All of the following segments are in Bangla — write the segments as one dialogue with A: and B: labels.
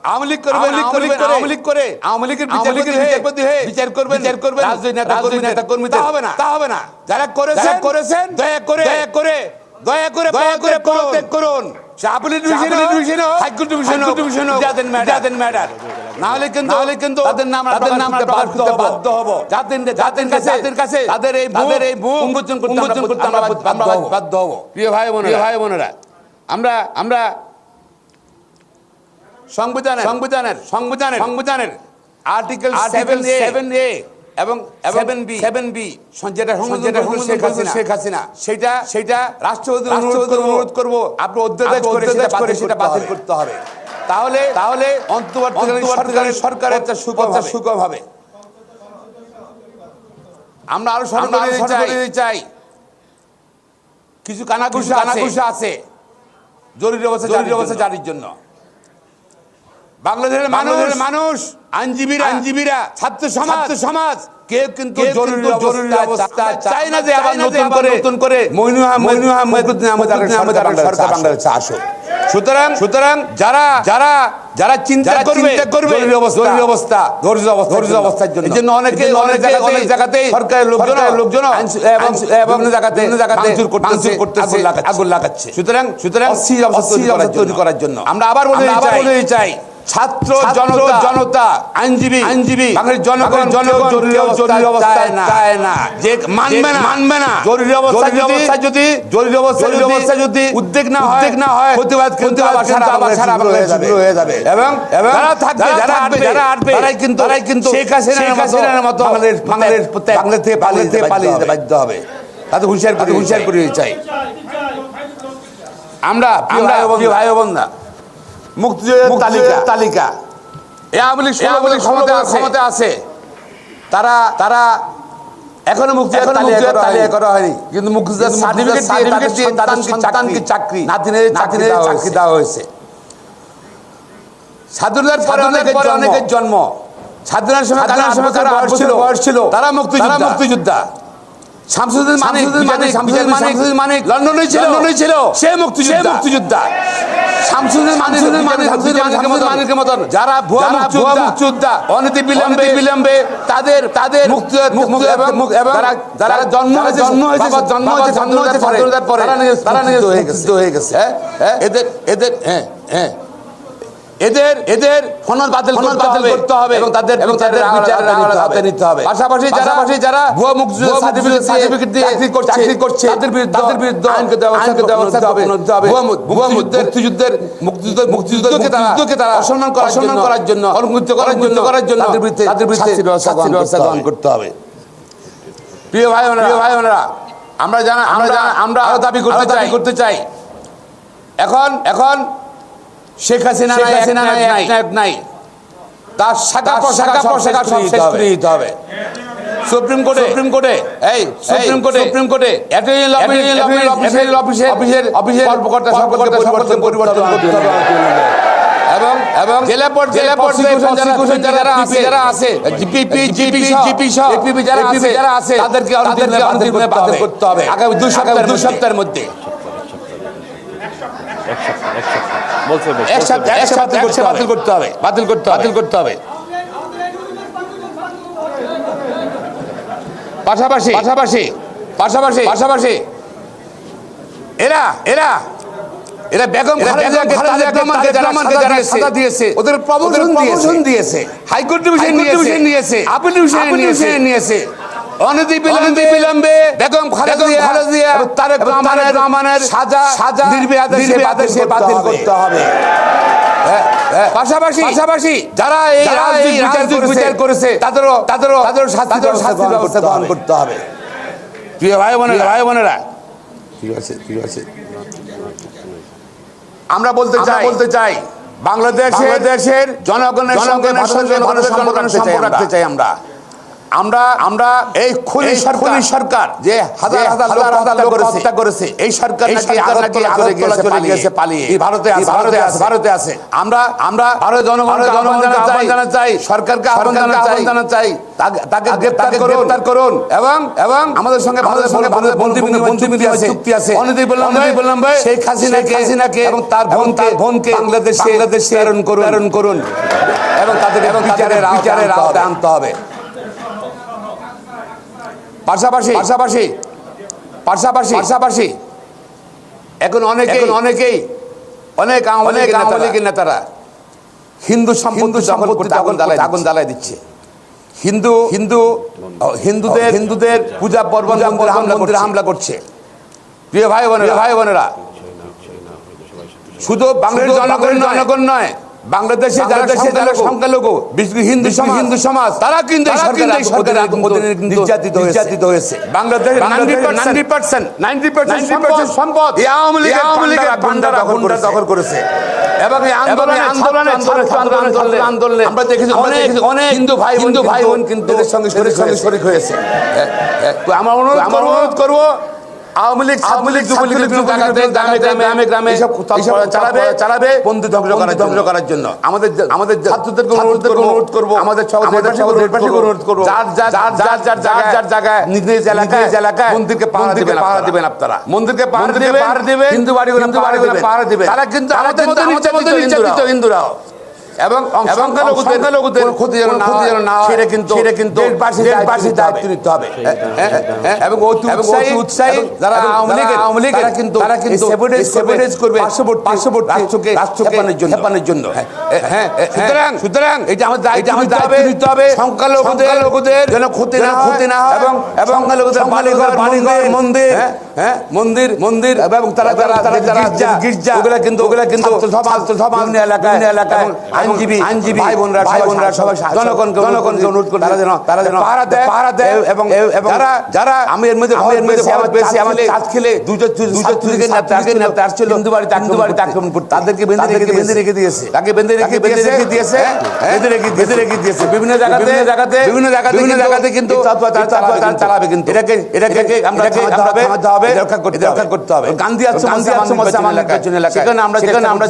A: আওয়ামী লীগ করবেন, আওয়ামী লীগ করে আওয়ামী লীগের বিচারপতি হয়ে বিচার করবেন রাজনৈতিক নেতা কর্মী, তা হবে না। যারা করেছেন দয়া করে পদত্যাগ করুন। না হলে কিন্তু তাদের নাম বাধ্য হব। জাতির কাছে তাদের এই উন্মোচন করতে আমরা বাধ্য হব। প্রিয় ভাই বোনেরা, আমরা সংবিধানের আর্টিকেল 7A এবং 7B যেটা শেখ হাসিনা, সেটা রাষ্ট্রপতি অনুরোধ করব আপনি অধ্যাদেশ করে সেটা বাতিল করতে হবে। তাহলে অন্তর্বর্তীকালীন সরকারের সুগম হবে। আমরা আরো স্মরণ করতে চাই, কিছু কানাঘুষা আছে জরুরি অবস্থা জারির জন্য। বাংলাদেশের মানুষ, আইনজীবীরা, ছাত্র সমাজ কেউ কিন্তু জরুরি অবস্থা চায় না যে আবার নতুন করে বাংলাদেশে আসুক। সুতরাং যারা চিন্তা করবে জরুরি অবস্থার জন্য অনেক জায়গাতে সরকারের লোকজন এবং জায়গাতে আগুন লাগাচ্ছে। সুতরাং তৈরি করার জন্য আমরা আবার বলতে চাই, ছাত্র জনতা, আইনজীবী জনগণ জরুরি অবস্থা চায় না, যে মানবে না। জরুরি অবস্থা যদি উদ্বেগ না হয়, প্রতিবাদ সারা হয়ে যাবে এবং যারা আটবে তারাই কিন্তু শেখ হাসিনার মতো বাংলাদেশ থেকে পালিয়ে যেতে বাধ্য হবে। তাদের হুঁশিয়ার করে চাই। আমরা ভাই বোনরা, মুক্তিযোদ্ধার তালিকা আওয়ামী লীগ ক্ষমতা আছে, তারা এখনো মুক্তিযোদ্ধার তালিকা করা হয়নি, কিন্তু মুক্তিযোদ্ধার সার্টিফিকেট দিয়ে তাদের সন্তানকে চাকরি দেওয়া হয়েছে। স্বাধীনতার পরে অনেকের জন্ম, স্বাধীনতার সময় কারা বয়স ছিল, তারা মুক্তিযোদ্ধা। শামসুদ্দিন মানিক লন্ডনে ছিল, সে মুক্তিযোদ্ধা। শামসুদ্দিন মানিকের মতন যারা ভুয়া মুক্তিযোদ্ধা, অনতি বিলম্বে তাদের যারা জন্ম হয়েছে পরে তারা হয়ে গেছে। এদের ফনল বাতিল করতে হবে এবং তাদের আওতায় নিতে হবে। পাশাপাশি যারা ভুয়া সার্টিফিকেট দিয়ে চাকরি করছে তাদের বিরুদ্ধে আইনগত ব্যবস্থা নিতে হবে। ভুয়া মুক্তিযুদ্ধকে তারা অসম্মান করার জন্য, অলঙ্ঘিত করার জন্য তাদের বিরুদ্ধে শাস্তির ব্যবস্থা গ্রহণ করতে হবে। প্রিয় ভাই বোনেরা, আমরা দাবি করতে চাই, এখন শেখ হাসিনা নাই, তার শাখা প্রশাখা সব শেষ করে দিতে হবে। সুপ্রিম কোর্টে অফিসের কর্মকর্তা পরিবর্তন করতে হবে এবং জেলা পর্যায়ে যারা আছে জিপি যারা আছে তাদেরকে বাতিল করতে হবে আগামী 2 সপ্তাহের মধ্যে। বাতিল করতে হবে। পাশাপাশি এরা বেগম খালেদা সাজা দিয়েছে, ওদের প্রমোশন দিয়েছে, হাইকোর্ট ডিভিশন নিয়েছে, আপিল ডিভিশন নিয়েছে। অনতি বিলম্বে বেগম খালেদা তারেক রহমানের সাজা নির্বাচনে বাতিল করতে হবে। পাশাপাশি যারা এই বিচার করেছে তাদেরও শাস্তির ব্যবস্থা গ্রহণ করতে হবে। প্রিয় ভাই বোনেরা, ঠিক আছে, আমরা বলতে চাই বাংলাদেশের জনগণের সঙ্গে সম্পর্ক রাখতে চাই। আমরা এই খুনি সরকার যে হাজার হাজার লোক হত্যা করেছে, এই সরকার নাকি আগরতলা চলে গিয়েছে পালিয়ে, ভারতে আছে। আমরা ভারতের জনগণকে আহ্বান জানাতে চাই, সরকারকে আহ্বান জানাতে চাই, তাকে গ্রেফতার করুন এবং আমাদের সঙ্গে ভারতের বন্দি চুক্তি আছে। অনেকেই বললাম ভাই শেখ হাসিনাকে এবং তার বোনকে বাংলাদেশে প্রেরণ করুন এবং তাদেরকে বিচারের আওতায় আনতে হবে। পাশাপাশি এখন অনেকেই অনেক আওয়ামী লীগের নেতারা হিন্দু সম্পত্তি আগুন জ্বালায় দিচ্ছে। হিন্দুদের পূজা পার্বণ মন্দিরে হামলা করছে। প্রিয় ভাই বোনেরা, শুধু বাংলাদেশের জনগণ নয়, বাংলাদেশে যারা সংখ্যালঘু হিন্দু সমাজ তারা কিন্তু নির্যাতিত হয়েছে। বাংলাদেশের 90% সম্পদ আওয়ামী লীগের পান্ডারা দখল করেছে এবং এই আন্দোলনে আমরা দেখেছি অনেক হিন্দু ভাই বোন কিন্তু এদের সঙ্গে শরীক হয়েছে। আমরা অনুরোধ করব আওয়ামী লীগ গ্রামে চালাবে বন্দী ধ্বংস করার জন্য। আমাদের ছাত্রদেরকে অনুরোধ করবো, আমাদের অনুরোধ করবো, যার জায়গায় নিজ এলাকায় মন্দিরকে পাহারা দিবেন আপনারা, মন্দিরকে পাহারা দিবেন, হিন্দু বাড়িগুলো পাহারা দিবেন। তারা কিন্তু আমাদের নির্যাতিত হিন্দুরাও এবং সংখ্যালঘুদের ক্ষতি যেন না হয় সেটা কিন্তু দেশবাসীর দায়িত্ব নিতে হবে। এবং উৎসাহী যারা আওয়ামী লীগ তারা কিন্তু সেভেরাইজ করবে পার্শ্ববর্তী রাষ্ট্রকে হেপানোর জন্য। সুতরাং এটা আমাদের দায়িত্ব নিতে হবে সংখ্যালঘুদের যেন ক্ষতি না হয় এবং সংখ্যালঘুদের বাড়িঘর মন্দির এবং তারা গির্জা ওগুলা কিন্তু বিভিন্ন এলাকায় আইনজীবী ভাই বোনরা সবাই জনগণকে অনুরোধ করে তারা যেন পাহারা দেয় এবং যারা আমি এর মধ্যে আমাদের কাজ খেলে দুটো নেতা আসছিল হিন্দু বাড়িতে আক্রমণ করতে, তাদেরকে বেঁধে রেখে দিয়েছে, বিভিন্ন জায়গাতে কিন্তু চালাবে। কিন্তু এটাকে আমরা থামাতে হবে, রক্ষা করতে হবে। গান্ধী সেখানে আমরা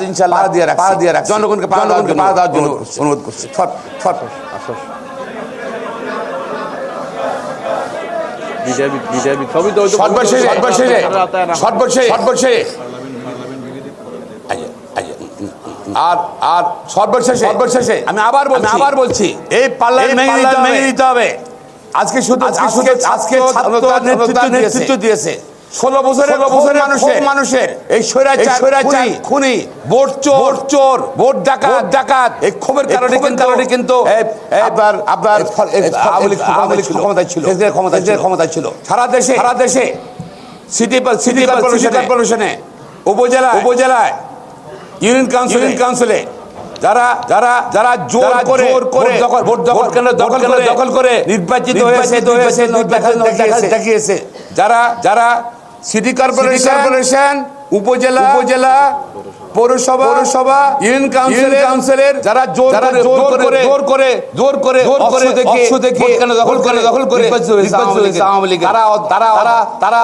A: ইনশাআল্লাহ পাহারা দিয়ে রাখছি, জনগণকে পাহারা দেওয়ার জন্য অনুরোধ করছি। সর্বশেষে আমি আবার বলছি এই পাল্লা মেনে নিতে হবে। আজকে নেতৃত্ব দিয়েছে 16 বছরের মানুষের এই স্বৈরাচার খুনি ভোট ভোট ডাকাত এই ক্ষোভের কারণে কিন্তু আপনার ক্ষমতায় ছিল। সারা দেশে সিটি কর্পোরেশনে উপজেলায় ইউনিয়ন কাউন্সিলে যারা জোর করে ভোট দখল করে নির্বাচিত হয়েছে দেখিয়েছে, যারা সিটি কর্পোরেশন উপজেলা পৌরসভা ইউনিয়ন কাউন্সিলের যারা জোর করে দখল করে আওয়ামী লীগ তারা